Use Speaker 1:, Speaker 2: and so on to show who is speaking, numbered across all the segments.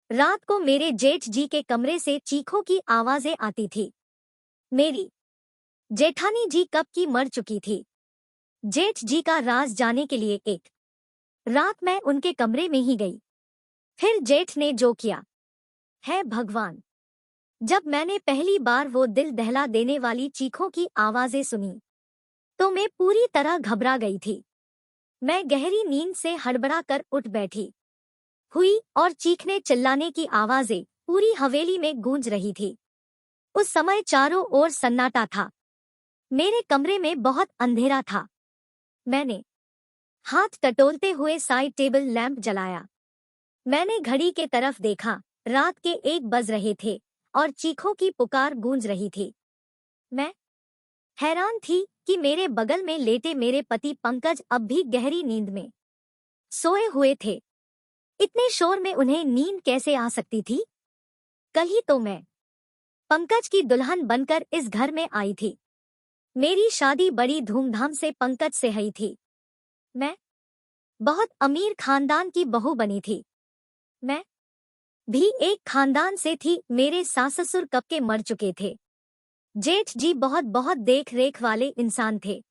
Speaker 1: रात को मेरे जेठ जी के कमरे से चीखों की आवाजें आती थी। मेरी जेठानी जी कब की मर चुकी थी। जेठ जी का राज जाने के लिए एक रात मैं उनके कमरे में ही गई। फिर जेठ ने जो किया है भगवान। जब मैंने पहली बार वो दिल दहला देने वाली चीखों की आवाजें सुनी तो मैं पूरी तरह घबरा गई थी। मैं गहरी नींद से हड़बड़ा कर उठ बैठी हुई और चीखने चिल्लाने की आवाजें पूरी हवेली में गूंज रही थी। उस समय चारों ओर सन्नाटा था। मेरे कमरे में बहुत अंधेरा था। मैंने हाथ टटोलते हुए साइड टेबल लैंप जलाया। मैंने घड़ी के तरफ देखा। रात के 1 बज रहे थे और चीखों की पुकार गूंज रही थी। मैं हैरान थी कि मेरे बगल में लेटे मेरे पति पंकज अब भी गहरी नींद में सोए हुए थे। इतने शोर में उन्हें नींद कैसे आ सकती थी? कल ही तो मैं पंकज की दुल्हन बनकर इस घर में आई थी। मेरी शादी बड़ी धूमधाम से पंकज से हुई थी। मैं बहुत अमीर खानदान की बहू बनी थी। मैं भी एक खानदान से थी। मेरे सास ससुर कब के मर चुके थे। जेठ जी बहुत बहुत देख रेख वाले इंसान थे।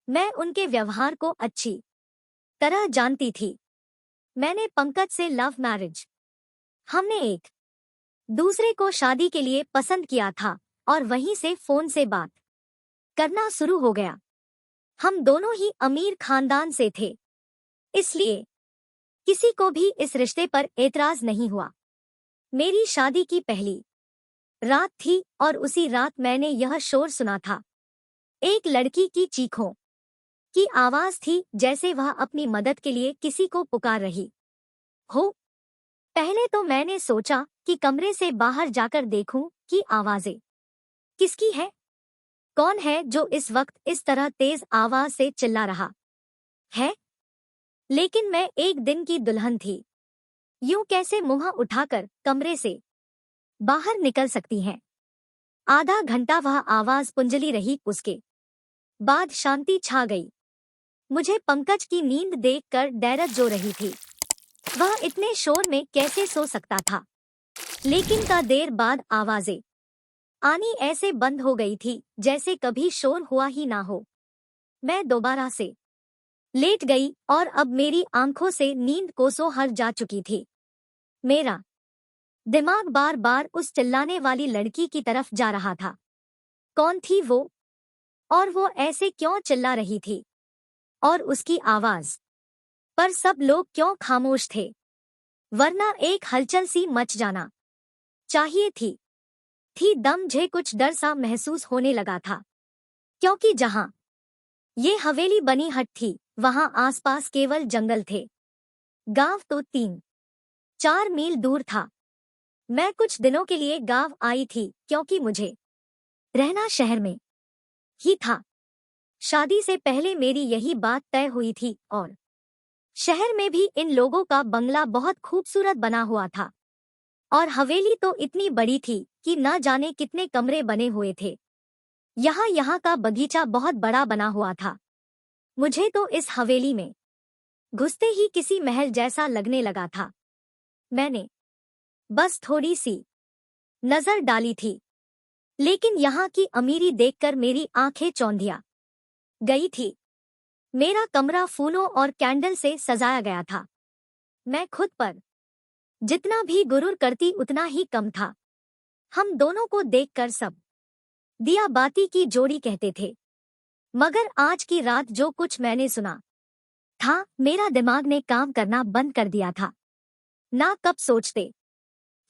Speaker 1: मैं उनके व्यवहार को अच्छी तरह जानती थी। मैंने पंकज से लव मैरिज। हमने एक दूसरे को शादी के लिए पसंद किया था और वहीं से फोन से बात करना शुरू हो गया। हम दोनों ही अमीर खानदान से थे, इसलिए किसी को भी इस रिश्ते पर एतराज नहीं हुआ। मेरी शादी की पहली रात थी और उसी रात मैंने यह शोर सुना था। एक लड़की की चीखों की आवाज थी, जैसे वह अपनी मदद के लिए किसी को पुकार रही हो। पहले तो मैंने सोचा कि कमरे से बाहर जाकर देखूं कि आवाजें किसकी है। कौन है जो इस वक्त इस तरह तेज आवाज से चिल्ला रहा है। लेकिन मैं एक दिन की दुल्हन थी, यूं कैसे मुंह उठाकर कमरे से बाहर निकल सकती हैं। आधा घंटा वह आवाज पुंजली रही। उसके बाद शांति छा गई। मुझे पंकज की नींद देखकर डैरत जो रही थी। वह इतने शोर में कैसे सो सकता था। लेकिन का देर बाद आवाजें आनी ऐसे बंद हो गई थी जैसे कभी शोर हुआ ही ना हो। मैं दोबारा से लेट गई और अब मेरी आंखों से नींद कोसों हर जा चुकी थी। मेरा दिमाग बार बार उस चिल्लाने वाली लड़की की तरफ जा रहा था। कौन थी वो और वो ऐसे क्यों चिल्ला रही थी और उसकी आवाज पर सब लोग क्यों खामोश थे, वरना एक हलचल सी मच जाना चाहिए थी। मुझे कुछ डर सा महसूस होने लगा था, क्योंकि जहां ये हवेली बनी हट थी वहां आसपास केवल जंगल थे। गांव तो 3-4 मील दूर था। मैं कुछ दिनों के लिए गांव आई थी क्योंकि मुझे रहना शहर में ही था। शादी से पहले मेरी यही बात तय हुई थी और शहर में भी इन लोगों का बंगला बहुत खूबसूरत बना हुआ था और हवेली तो इतनी बड़ी थी कि न जाने कितने कमरे बने हुए थे। यहाँ का बगीचा बहुत बड़ा बना हुआ था। मुझे तो इस हवेली में घुसते ही किसी महल जैसा लगने लगा था। मैंने बस थोड़ी सी नजर डाली थी, लेकिन यहाँ की अमीरी देखकर मेरी आंखें चौंधिया गई थी। मेरा कमरा फूलों और कैंडल से सजाया गया था। मैं खुद पर जितना भी गुरूर करती उतना ही कम था। हम दोनों को देखकर सब दिया बाती की जोड़ी कहते थे। मगर आज की रात जो कुछ मैंने सुना था, मेरा दिमाग ने काम करना बंद कर दिया था। ना कब सोचते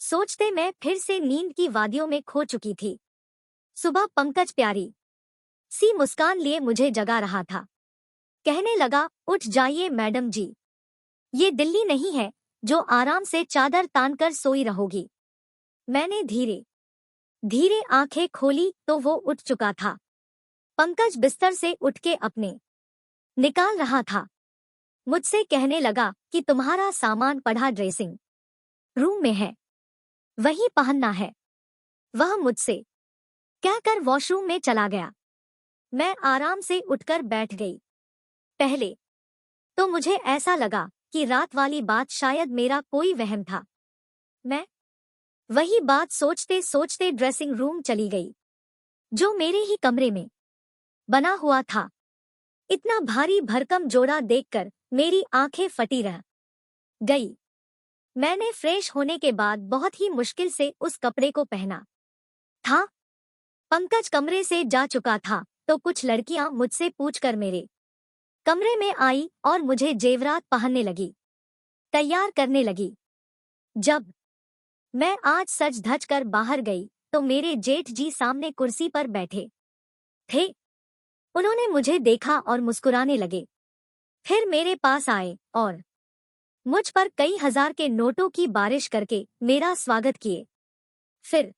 Speaker 1: सोचते मैं फिर से नींद की वादियों में खो चुकी थी। सुबह पंकज प्यारी सी मुस्कान लिए मुझे जगा रहा था। कहने लगा, उठ जाइए मैडम जी, ये दिल्ली नहीं है जो आराम से चादर तानकर सोई रहोगी। मैंने धीरे धीरे आंखें खोली तो वो उठ चुका था। पंकज बिस्तर से उठ के अपने निकाल रहा था। मुझसे कहने लगा कि तुम्हारा सामान पड़ा ड्रेसिंग रूम में है, वही पहनना है। वह मुझसे कहकर वॉशरूम में चला गया। मैं आराम से उठकर बैठ गई। पहले तो मुझे ऐसा लगा कि रात वाली बात शायद मेरा कोई वहम था। मैं वही बात सोचते सोचते ड्रेसिंग रूम चली गई, जो मेरे ही कमरे में बना हुआ था। इतना भारी भरकम जोड़ा देखकर मेरी आंखें फटी रह गई। मैंने फ्रेश होने के बाद बहुत ही मुश्किल से उस कपड़े को पहना था। पंकज कमरे से जा चुका था तो कुछ लड़कियां मुझसे पूछकर मेरे कमरे में आई और मुझे जेवरात पहनने लगी, तैयार करने लगी। जब मैं आज सज धज कर बाहर गई तो मेरे जेठ जी सामने कुर्सी पर बैठे थे। उन्होंने मुझे देखा और मुस्कुराने लगे। फिर मेरे पास आए और मुझ पर कई हजार के नोटों की बारिश करके मेरा स्वागत किए। फिर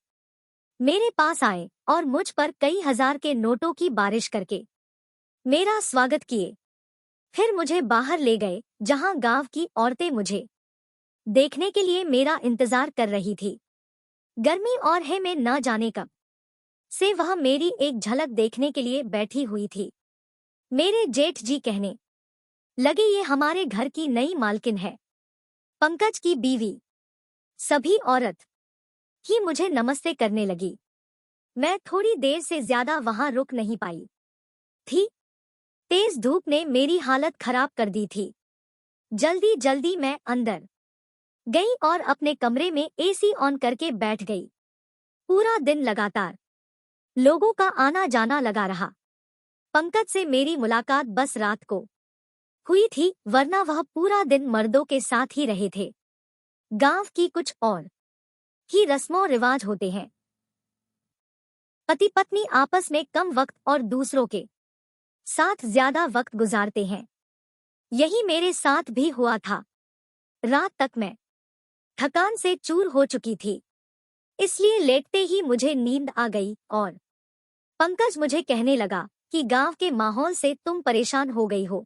Speaker 1: मेरे पास आए और मुझ पर कई हजार के नोटों की बारिश करके मेरा स्वागत किए। फिर मुझे बाहर ले गए जहां गांव की औरतें मुझे देखने के लिए मेरा इंतजार कर रही थी। गर्मी और है में न जाने कब से वह मेरी एक झलक देखने के लिए बैठी हुई थी। मेरे जेठ जी कहने लगे, ये हमारे घर की नई मालकिन है, पंकज की बीवी। सभी औरत ही मुझे नमस्ते करने लगी। मैं थोड़ी देर से ज्यादा वहां रुक नहीं पाई थी। तेज धूप ने मेरी हालत खराब कर दी थी। जल्दी जल्दी मैं अंदर गई और अपने कमरे में एसी ऑन करके बैठ गई। पूरा दिन लगातार लोगों का आना जाना लगा रहा। पंकज से मेरी मुलाकात बस रात को हुई थी, वरना वह पूरा दिन मर्दों के साथ ही रहे थे। गांव की कुछ और ही रस्मों रिवाज होते हैं। पति पत्नी आपस में कम वक्त और दूसरों के साथ ज्यादा वक्त गुजारते हैं। यही मेरे साथ भी हुआ था। रात तक मैं थकान से चूर हो चुकी थी, इसलिए लेटते ही मुझे नींद आ गई और पंकज मुझे कहने लगा कि गांव के माहौल से तुम परेशान हो गई हो।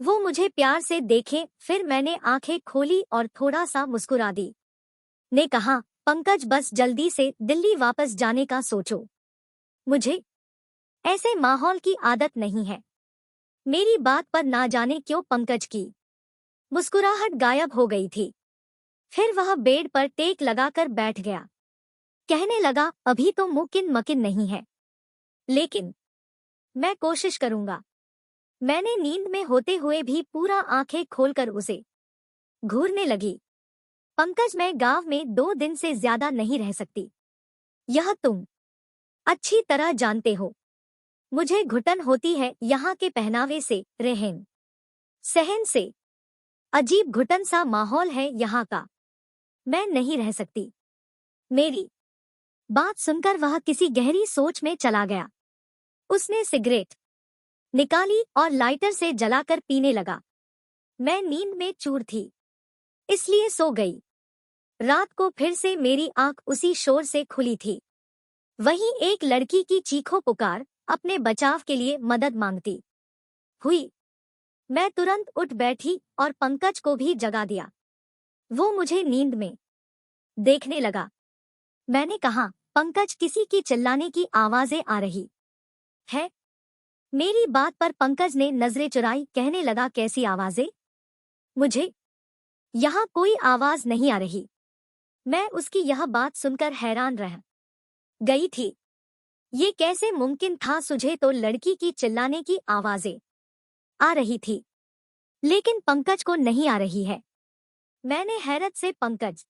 Speaker 1: वो मुझे प्यार से देखे, फिर मैंने आंखें खोली और थोड़ा सा मुस्कुरा दी। ने कहा, पंकज बस जल्दी से दिल्ली वापस जाने का सोचो। मुझे ऐसे माहौल की आदत नहीं है। मेरी बात पर ना जाने क्यों पंकज की मुस्कुराहट गायब हो गई थी। फिर वह बेड पर टेक लगाकर बैठ गया। कहने लगा, अभी तो मुमकिन मकिन नहीं है, लेकिन मैं कोशिश करूंगा। मैंने नींद में होते हुए भी पूरा आंखें खोलकर उसे घूरने लगी। पंकज, मैं गांव में 2 दिन से ज्यादा नहीं रह सकती, यह तुम अच्छी तरह जानते हो। मुझे घुटन होती है यहाँ के पहनावे से, रहन सहन से। अजीब घुटन सा माहौल है यहाँ का, मैं नहीं रह सकती। मेरी बात सुनकर वह किसी गहरी सोच में चला गया। उसने सिगरेट निकाली और लाइटर से जलाकर पीने लगा। मैं नींद में चूर थी, इसलिए सो गई। रात को फिर से मेरी आंख उसी शोर से खुली थी। वहीं एक लड़की की चीखों पुकार अपने बचाव के लिए मदद मांगती हुई। मैं तुरंत उठ बैठी और पंकज को भी जगा दिया। वो मुझे नींद में देखने लगा। मैंने कहा, पंकज, किसी की चिल्लाने की आवाजें आ रही है। मेरी बात पर पंकज ने नजरें चुराई। कहने लगा, कैसी आवाजें? मुझे यहाँ कोई आवाज नहीं आ रही। मैं उसकी यह बात सुनकर हैरान रह गई थी। ये कैसे मुमकिन था? तुझे तो लड़की की चिल्लाने की आवाजें आ रही थी, लेकिन पंकज को नहीं आ रही है। मैंने हैरत से पंकज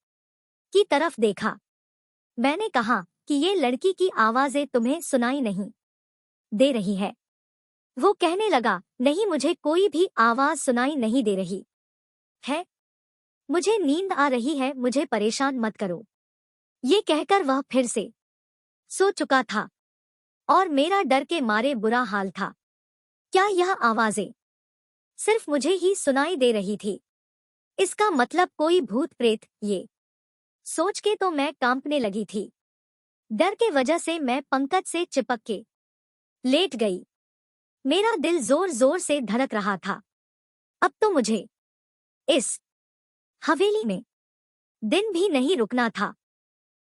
Speaker 1: की तरफ देखा। मैंने कहा कि ये लड़की की आवाजें तुम्हें सुनाई नहीं दे रही है? वो कहने लगा, नहीं, मुझे कोई भी आवाज सुनाई नहीं दे रही है। मुझे नींद आ रही है, मुझे परेशान मत करो। ये कहकर वह फिर से सो चुका था और मेरा डर के मारे बुरा हाल था। क्या यह आवाजें सिर्फ मुझे ही सुनाई दे रही थी? इसका मतलब कोई भूत प्रेत? ये सोच के तो मैं कांपने लगी थी। डर के वजह से मैं पंकज से चिपक के लेट गई। मेरा दिल जोर जोर से धड़क रहा था। अब तो मुझे इस हवेली में दिन भी नहीं रुकना था।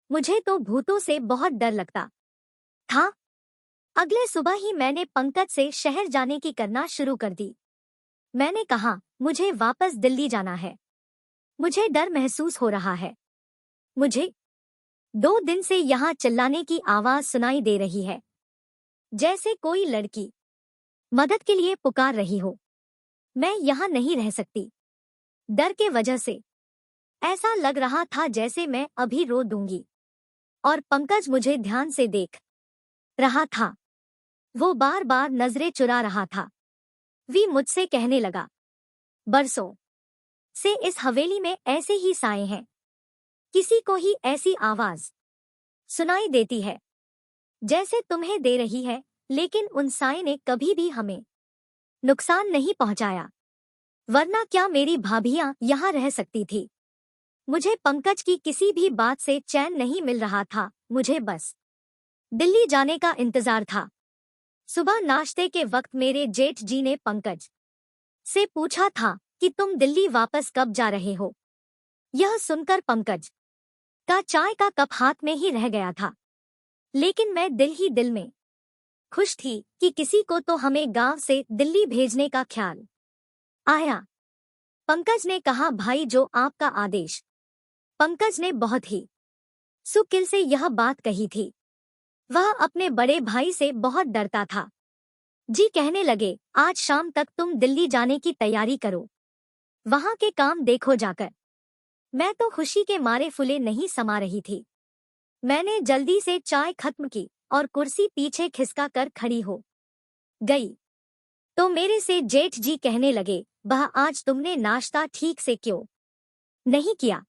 Speaker 1: मुझे तो भूतों से बहुत डर लगता था। अगले सुबह ही मैंने पंकज से शहर जाने की करना शुरू कर दी। मैंने कहा, मुझे वापस दिल्ली जाना है। मुझे डर महसूस हो रहा है। मुझे 2 दिन से यहाँ चिल्लाने की आवाज सुनाई दे रही है, जैसे कोई लड़की मदद के लिए पुकार रही हो। मैं यहाँ नहीं रह सकती। डर के वजह से ऐसा लग रहा था जैसे मैं अभी रो दूंगी। और पंकज मुझे ध्यान से देख रहा था। वो बार बार नजरें चुरा रहा था। वी मुझसे कहने लगा, बरसों से इस हवेली में ऐसे ही साए हैं। किसी को ही ऐसी आवाज सुनाई देती है जैसे तुम्हें दे रही है, लेकिन उन साए ने कभी भी हमें नुकसान नहीं पहुंचाया। वरना क्या मेरी भाभियां यहाँ रह सकती थी? मुझे पंकज की किसी भी बात से चैन नहीं मिल रहा था। मुझे बस दिल्ली जाने का इंतजार था। सुबह नाश्ते के वक्त मेरे जेठ जी ने पंकज से पूछा था कि तुम दिल्ली वापस कब जा रहे हो। यह सुनकर पंकज का चाय का कप हाथ में ही रह गया था। लेकिन मैं दिल ही दिल में खुश थी कि किसी को तो हमें गांव से दिल्ली भेजने का ख्याल आया। पंकज ने कहा, भाई जो आपका आदेश। पंकज ने बहुत ही सुकिल से यह बात कही थी। वह अपने बड़े भाई से बहुत डरता था। जी कहने लगे, आज शाम तक तुम दिल्ली जाने की तैयारी करो, वहां के काम देखो जाकर। मैं तो खुशी के मारे फुले नहीं समा रही थी। मैंने जल्दी से चाय खत्म की और कुर्सी पीछे खिसका कर खड़ी हो गई। तो मेरे से जेठ जी कहने लगे, बह आज तुमने नाश्ता ठीक से क्यों नहीं किया?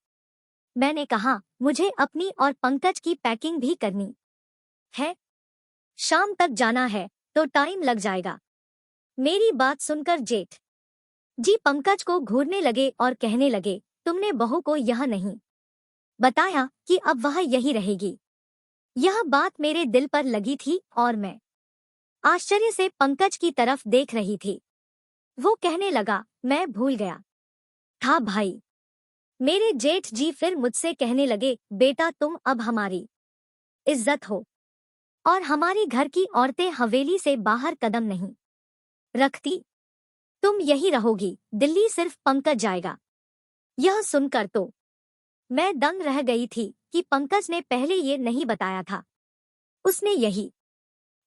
Speaker 1: मैंने कहा, मुझे अपनी और पंकज की पैकिंग भी करनी है। शाम तक जाना है तो टाइम लग जाएगा। मेरी बात सुनकर जेठ जी पंकज को घूरने लगे और कहने लगे, तुमने बहू को यह नहीं बताया कि अब वह यही रहेगी। यह बात मेरे दिल पर लगी थी और मैं आश्चर्य से पंकज की तरफ देख रही थी। वो कहने लगा, मैं भूल गया था भाई। मेरे जेठ जी फिर मुझसे कहने लगे, बेटा तुम अब हमारी इज्जत हो और हमारी घर की औरतें हवेली से बाहर कदम नहीं रखती। तुम यही रहोगी, दिल्ली सिर्फ पंकज जाएगा। यह सुनकर तो मैं दंग रह गई थी कि पंकज ने पहले ये नहीं बताया था। उसने यही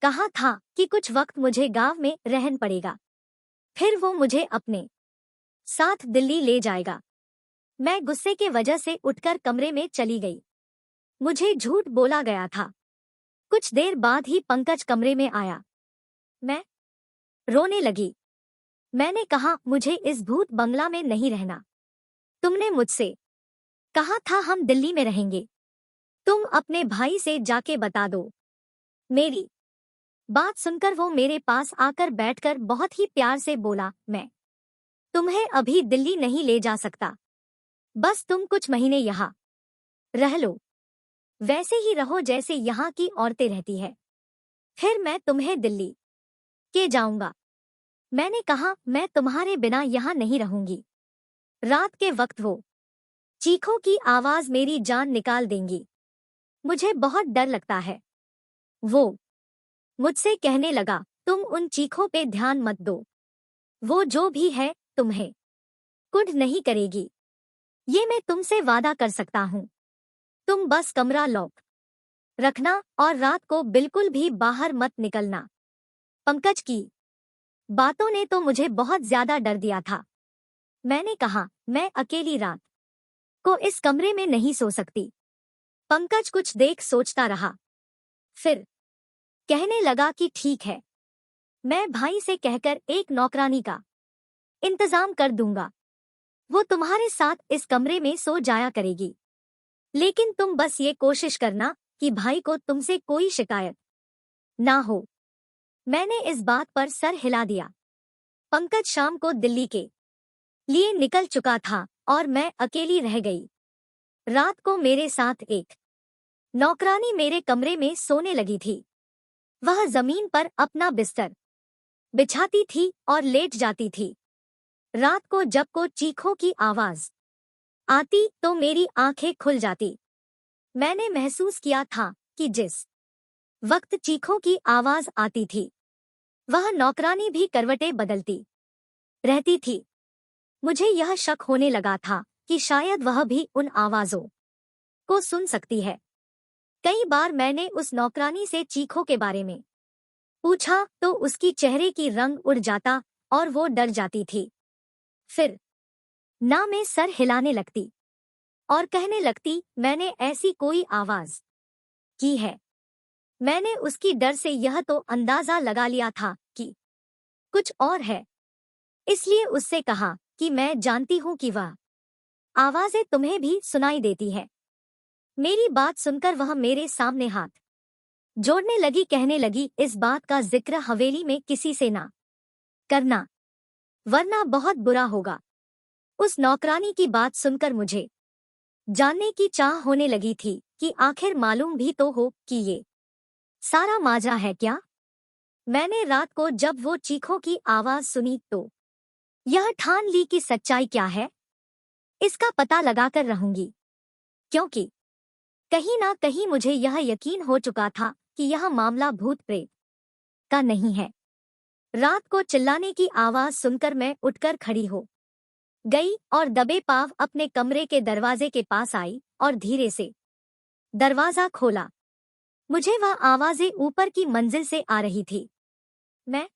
Speaker 1: कहा था कि कुछ वक्त मुझे गांव में रहन पड़ेगा, फिर वो मुझे अपने साथ दिल्ली ले जाएगा। मैं गुस्से के वजह से उठकर कमरे में चली गई। मुझे झूठ बोला गया था। कुछ देर बाद ही पंकज कमरे में आया। मैं रोने लगी। मैंने कहा, मुझे इस भूत बंगला में नहीं रहना। तुमने मुझसे कहा था हम दिल्ली में रहेंगे। तुम अपने भाई से जाके बता दो। मेरी बात सुनकर वो मेरे पास आकर बैठकर बहुत ही प्यार से बोला, मैं तुम्हें अभी दिल्ली नहीं ले जा सकता। बस तुम कुछ महीने यहाँ रह लो, वैसे ही रहो जैसे यहाँ की औरतें रहती है। फिर मैं तुम्हें दिल्ली के जाऊंगा। मैंने कहा, मैं तुम्हारे बिना यहाँ नहीं रहूंगी। रात के वक्त वो चीखों की आवाज मेरी जान निकाल देंगी। मुझे बहुत डर लगता है। वो मुझसे कहने लगा, तुम उन चीखों पे ध्यान मत दो। वो जो भी है तुम्हें कुछ नहीं करेगी, ये मैं तुमसे वादा कर सकता हूँ। तुम बस कमरा लॉक रखना और रात को बिल्कुल भी बाहर मत निकलना। पंकज की बातों ने तो मुझे बहुत ज्यादा डर दिया था। मैंने कहा, मैं अकेली रात को इस कमरे में नहीं सो सकती। पंकज कुछ देर सोचता रहा, फिर कहने लगा कि ठीक है, मैं भाई से कहकर एक नौकरानी का इंतजाम कर दूंगा। वो तुम्हारे साथ इस कमरे में सो जाया करेगी। लेकिन तुम बस ये कोशिश करना कि भाई को तुमसे कोई शिकायत ना हो। मैंने इस बात पर सर हिला दिया। पंकज शाम को दिल्ली के लिए निकल चुका था और मैं अकेली रह गई। रात को मेरे साथ एक नौकरानी मेरे कमरे में सोने लगी थी। वह जमीन पर अपना बिस्तर बिछाती थी और लेट जाती थी। रात को जब को चीखों की आवाज आती तो मेरी आंखें खुल जाती। मैंने महसूस किया था कि जिस वक्त चीखों की आवाज आती थी, वह नौकरानी भी करवटें बदलती रहती थी। मुझे यह शक होने लगा था कि शायद वह भी उन आवाजों को सुन सकती है। कई बार मैंने उस नौकरानी से चीखों के बारे में पूछा तो उसकी चेहरे की रंग उड़ जाता और वो डर जाती थी। फिर ना मैं सर हिलाने लगती और कहने लगती, मैंने ऐसी कोई आवाज की है। मैंने उसकी डर से यह तो अंदाजा लगा लिया था कि कुछ और है, इसलिए उससे कहा कि मैं जानती हूं कि वह आवाजें तुम्हें भी सुनाई देती है। मेरी बात सुनकर वह मेरे सामने हाथ जोड़ने लगी, कहने लगी, इस बात का जिक्र हवेली में किसी से ना करना, वरना बहुत बुरा होगा। उस नौकरानी की बात सुनकर मुझे जानने की चाह होने लगी थी कि आखिर मालूम भी तो हो कि ये सारा माजरा है क्या। मैंने रात को जब वो चीखों की आवाज सुनी तो यह ठान ली कि सच्चाई क्या है इसका पता लगाकर रहूंगी, क्योंकि कहीं ना कहीं मुझे यह यकीन हो चुका था कि यह मामला भूत प्रेत का नहीं है। रात को चिल्लाने की आवाज सुनकर मैं उठकर खड़ी हो गई और दबे पांव अपने कमरे के दरवाजे के पास आई और धीरे से दरवाजा खोला। मुझे वह आवाजें ऊपर की मंजिल से आ रही थी। मैं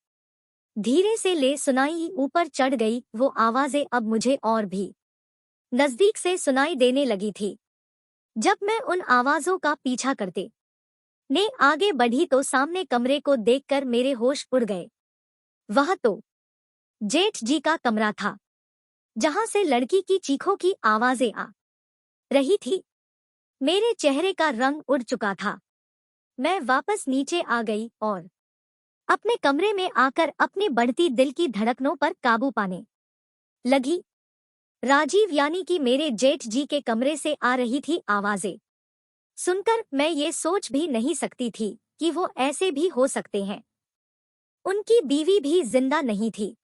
Speaker 1: धीरे से ले सुनाई ऊपर चढ़ गई। वो आवाजें अब मुझे और भी नजदीक से सुनाई देने लगी थी। जब मैं उन आवाजों का पीछा करते ने आगे बढ़ी तो सामने कमरे को देखकर मेरे होश उड़ गए। वह तो जेठ जी का कमरा था, जहां से लड़की की चीखों की आवाजें आ रही थी। मेरे चेहरे का रंग उड़ चुका था। मैं वापस नीचे आ गई और अपने कमरे में आकर अपनी बढ़ती दिल की धड़कनों पर काबू पाने लगी। राजीव यानी कि मेरे जेठ जी के कमरे से आ रही थी आवाजें सुनकर मैं ये सोच भी नहीं सकती थी कि वो ऐसे भी हो सकते हैं। उनकी बीवी भी जिंदा नहीं थी,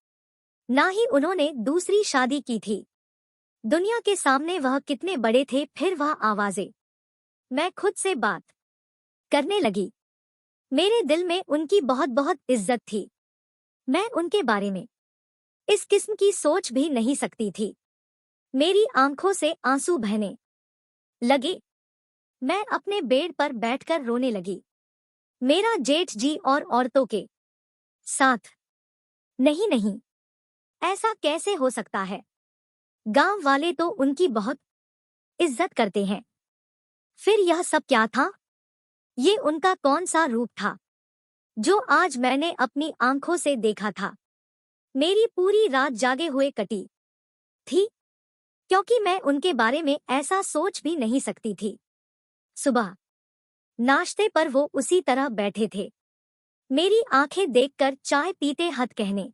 Speaker 1: ना ही उन्होंने दूसरी शादी की थी। दुनिया के सामने वह कितने बड़े थे। फिर वह आवाजें, मैं खुद से बात करने लगी। मेरे दिल में उनकी बहुत बहुत इज्जत थी। मैं उनके बारे में इस किस्म की सोच भी नहीं सकती थी। मेरी आंखों से आंसू बहने लगे। मैं अपने बेड पर बैठकर रोने लगी। मेरा जेठ जी और औरतों के साथ नहीं नहीं, ऐसा कैसे हो सकता है। गांव वाले तो उनकी बहुत इज्जत करते हैं। फिर यह सब क्या था। ये उनका कौन सा रूप था जो आज मैंने अपनी आंखों से देखा था। मेरी पूरी रात जागे हुए कटी थी, क्योंकि मैं उनके बारे में ऐसा सोच भी नहीं सकती थी। सुबह नाश्ते पर वो उसी तरह बैठे थे। मेरी आंखें देखकर चाय पीते हद कहने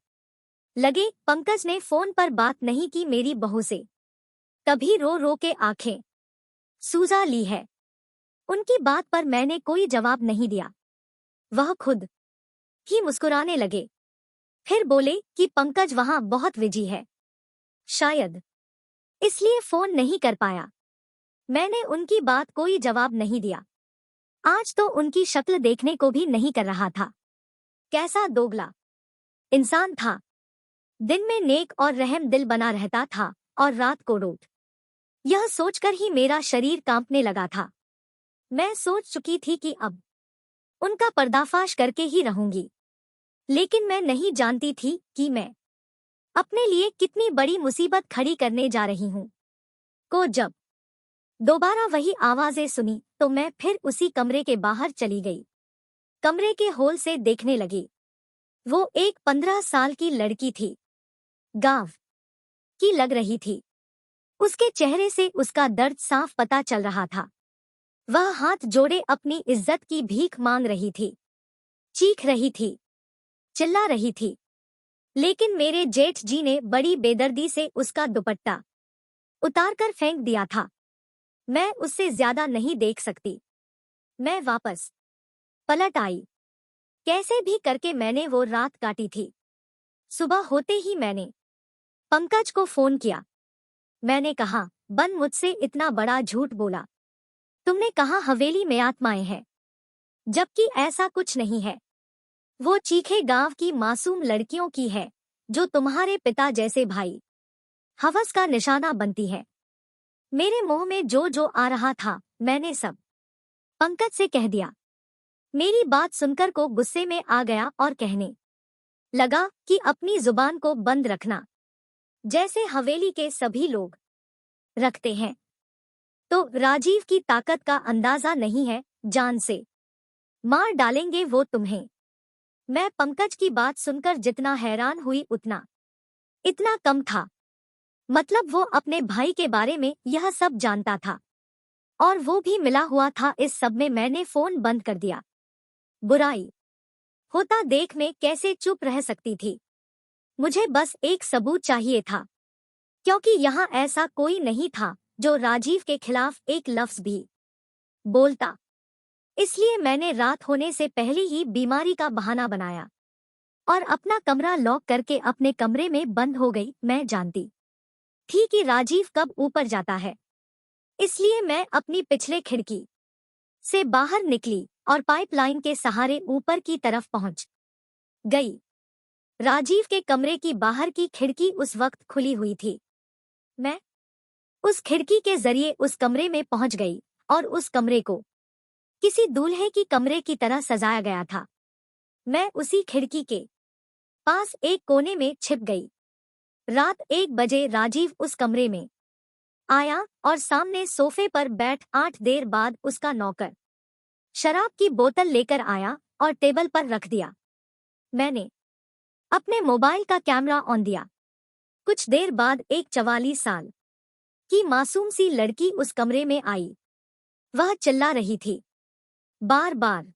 Speaker 1: लगे, पंकज ने फोन पर बात नहीं की मेरी बहू से। कभी रो रो के आंखें सूजा ली है। उनकी बात पर मैंने कोई जवाब नहीं दिया। वह खुद ही मुस्कुराने लगे। फिर बोले कि पंकज वहां बहुत बिजी है, शायद इसलिए फोन नहीं कर पाया। मैंने उनकी बात कोई जवाब नहीं दिया। आज तो उनकी शक्ल देखने को भी नहीं कर रहा था। कैसा दोगला इंसान था। दिन में नेक और रहम दिल बना रहता था और रात को रोट। यह सोचकर ही मेरा शरीर कांपने लगा था। मैं सोच चुकी थी कि अब उनका पर्दाफाश करके ही रहूंगी, लेकिन मैं नहीं जानती थी कि मैं अपने लिए कितनी बड़ी मुसीबत खड़ी करने जा रही हूं। जब दोबारा वही आवाजें सुनी तो मैं फिर उसी कमरे के बाहर चली गई। कमरे के होल से देखने लगी। वो एक 15 साल की लड़की थी। गांव की लग रही थी। उसके चेहरे से उसका दर्द साफ पता चल रहा था। वह हाथ जोड़े अपनी इज्जत की भीख मांग रही थी, चीख रही थी, चिल्ला रही थी। लेकिन मेरे जेठ जी ने बड़ी बेदर्दी से उसका दुपट्टा उतारकर फेंक दिया था। मैं उससे ज्यादा नहीं देख सकती। मैं वापस पलट आई। कैसे भी करके मैंने वो रात काटी थी। सुबह होते ही मैंने पंकज को फोन किया। मैंने कहा, बन मुझसे इतना बड़ा झूठ बोला। तुमने कहा हवेली में आत्माएं हैं, जबकि ऐसा कुछ नहीं है। वो चीखे गांव की मासूम लड़कियों की है जो तुम्हारे पिता जैसे भाई हवस का निशाना बनती है। मेरे मुंह में जो जो आ रहा था मैंने सब पंकज से कह दिया। मेरी बात सुनकर को गुस्से में आ गया और कहने लगा कि अपनी जुबान को बंद रखना, जैसे हवेली के सभी लोग रखते हैं। तो राजीव की ताकत का अंदाजा नहीं है, जान से मार डालेंगे वो तुम्हें। मैं पंकज की बात सुनकर जितना हैरान हुई उतना इतना कम था। मतलब वो अपने भाई के बारे में यह सब जानता था और वो भी मिला हुआ था इस सब में। मैंने फोन बंद कर दिया। बुराई होता देख मैं कैसे चुप रह सकती थी। मुझे बस एक सबूत चाहिए था, क्योंकि यहाँ ऐसा कोई नहीं था जो राजीव के खिलाफ एक लफ्ज भी बोलता। इसलिए मैंने रात होने से पहले ही बीमारी का बहाना बनाया और अपना कमरा लॉक करके अपने कमरे में बंद हो गई। मैं जानती थी कि राजीव कब ऊपर जाता है, इसलिए मैं अपनी पिछले खिड़की से बाहर निकली और पाइपलाइन के सहारे ऊपर की तरफ पहुंच गई। राजीव के कमरे की बाहर की खिड़की उस वक्त खुली हुई थी। मैं उस खिड़की के जरिए उस कमरे में पहुंच गई और उस कमरे को किसी दूल्हे की कमरे की तरह सजाया गया था। मैं उसी खिड़की के पास एक कोने में छिप गई। रात 1 बजे राजीव उस कमरे में आया और सामने सोफे पर बैठ 8 देर बाद उसका नौकर शराब की बोतल लेकर आया और टेबल पर रख दिया। मैंने अपने मोबाइल का कैमरा ऑन दिया। कुछ देर बाद एक 44 साल की मासूम सी लड़की उस कमरे में आई। वह चिल्ला रही थी, बार बार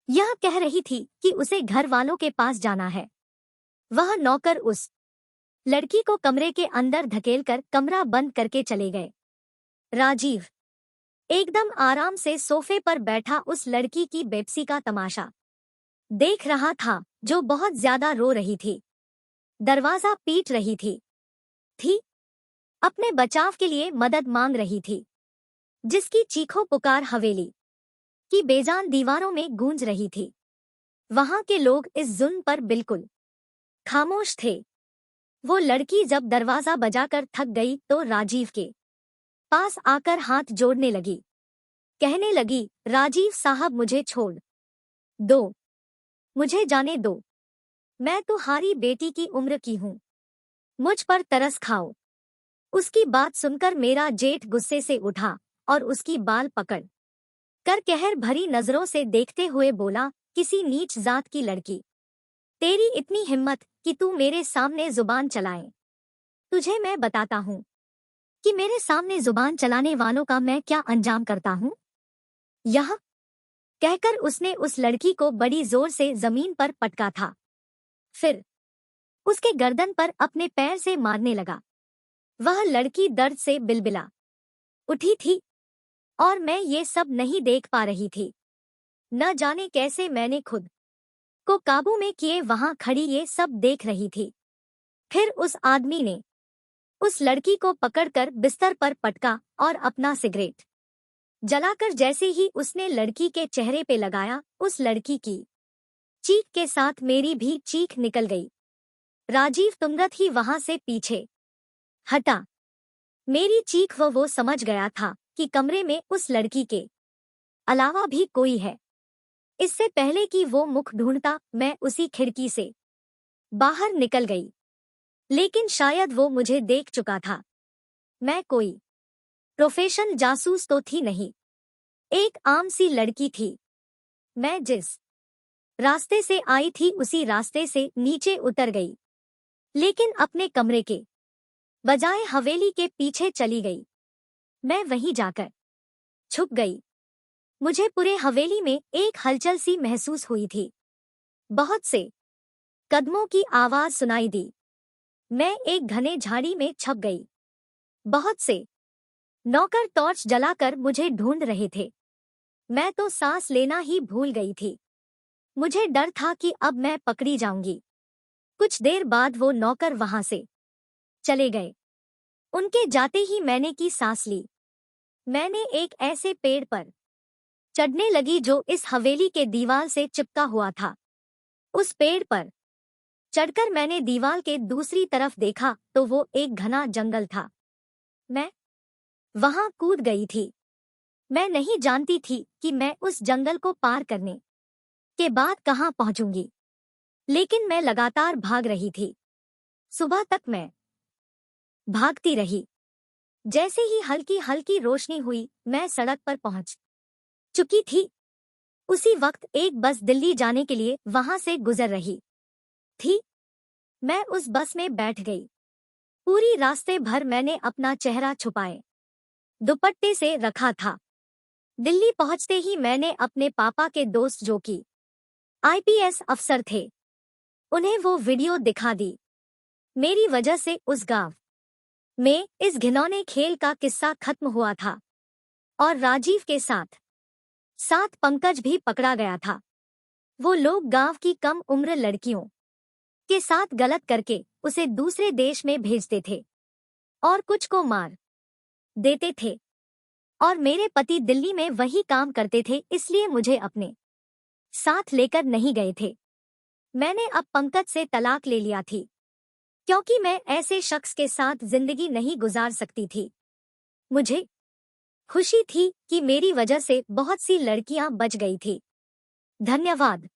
Speaker 1: यह कह रही थी कि उसे घर वालों के पास जाना है। वह नौकर उस लड़की को कमरे के अंदर धकेलकर कमरा बंद करके चले गए। राजीव एकदम आराम से सोफे पर बैठा उस लड़की की बेपसी का तमाशा देख रहा था, जो बहुत ज्यादा रो रही थी, दरवाजा पीट रही थी अपने बचाव के लिए मदद मांग रही थी, जिसकी चीखों पुकार हवेली की बेजान दीवारों में गूंज रही थी। वहां के लोग इस जुल्म पर बिल्कुल खामोश थे। वो लड़की जब दरवाजा बजाकर थक गई तो राजीव के पास आकर हाथ जोड़ने लगी, कहने लगी, राजीव साहब मुझे छोड़ दो, मुझे जाने दो। मैं तुम्हारी बेटी की उम्र की हूँ, मुझ पर तरस खाओ। उसकी बात सुनकर मेरा जेठ गुस्से से उठा और उसकी बाल पकड़ कर कहर भरी नजरों से देखते हुए बोला, किसी नीच जात की लड़की, तेरी इतनी हिम्मत कि तू मेरे सामने जुबान चलाए। तुझे मैं बताता हूँ कि मेरे सामने जुबान चलाने वालों का मैं क्या अंजाम करता हूँ। यह कहकर उसने उस लड़की को बड़ी जोर से जमीन पर पटका था। फिर उसके गर्दन पर अपने पैर से मारने लगा। वह लड़की दर्द से बिलबिला उठी थी और मैं ये सब नहीं देख पा रही थी। न जाने कैसे मैंने खुद को काबू में किए वहां खड़ी ये सब देख रही थी। फिर उस आदमी ने उस लड़की को पकड़कर बिस्तर पर पटका और अपना सिगरेट जलाकर जैसे ही उसने लड़की के चेहरे पे लगाया, उस लड़की की चीख के साथ मेरी भी चीख निकल गई। राजीव तुरंत ही वहां से पीछे हटा। मेरी चीख वो समझ गया था कि कमरे में उस लड़की के अलावा भी कोई है। इससे पहले कि वो मुख ढूंढता मैं उसी खिड़की से बाहर निकल गई, लेकिन शायद वो मुझे देख चुका था। मैं कोई प्रोफेशनल जासूस तो थी नहीं, एक आम सी लड़की थी। मैं जिस रास्ते से आई थी उसी रास्ते से नीचे उतर गई, लेकिन अपने कमरे के बजाय हवेली के पीछे चली गई। मैं वहीं जाकर छुप गई। मुझे पूरे हवेली में एक हलचल सी महसूस हुई थी। बहुत से कदमों की आवाज सुनाई दी। मैं एक घने झाड़ी में छप गई। बहुत से नौकर टॉर्च जलाकर मुझे ढूंढ रहे थे। मैं तो सांस लेना ही भूल गई थी। मुझे डर था कि अब मैं पकड़ी जाऊंगी। कुछ देर बाद वो नौकर वहां से चले गए। उनके जाते ही मैंने की सांस ली। मैंने एक ऐसे पेड़ पर चढ़ने लगी जो इस हवेली के दीवार से चिपका हुआ था। उस पेड़ पर चढ़कर मैंने दीवार के दूसरी तरफ देखा तो वो एक घना जंगल था। मैं वहां कूद गई थी। मैं नहीं जानती थी कि मैं उस जंगल को पार करने के बाद कहाँ पहुंचूंगी, लेकिन मैं लगातार भाग रही थी। सुबह तक मैं भागती रही। जैसे ही हल्की हल्की रोशनी हुई, मैं सड़क पर पहुंच चुकी थी। उसी वक्त एक बस दिल्ली जाने के लिए वहां से गुजर रही थी। मैं उस बस में बैठ गई। पूरी रास्ते भर मैंने अपना चेहरा छुपाए दुपट्टे से रखा था। दिल्ली पहुंचते ही मैंने अपने पापा के दोस्त, जो कि आईपीएस अफसर थे, उन्हें वो वीडियो दिखा दी। मेरी वजह से उस गांव में इस घिनौने खेल का किस्सा खत्म हुआ था और राजीव के साथ साथ पंकज भी पकड़ा गया था। वो लोग गांव की कम उम्र लड़कियों के साथ गलत करके उसे दूसरे देश में भेजते थे और कुछ को मार देते थे, और मेरे पति दिल्ली में वही काम करते थे, इसलिए मुझे अपने साथ लेकर नहीं गए थे। मैंने अब पंकज से तलाक ले लिया थी, क्योंकि मैं ऐसे शख्स के साथ जिंदगी नहीं गुजार सकती थी। मुझे खुशी थी कि मेरी वजह से बहुत सी लड़कियां बच गई थी। धन्यवाद।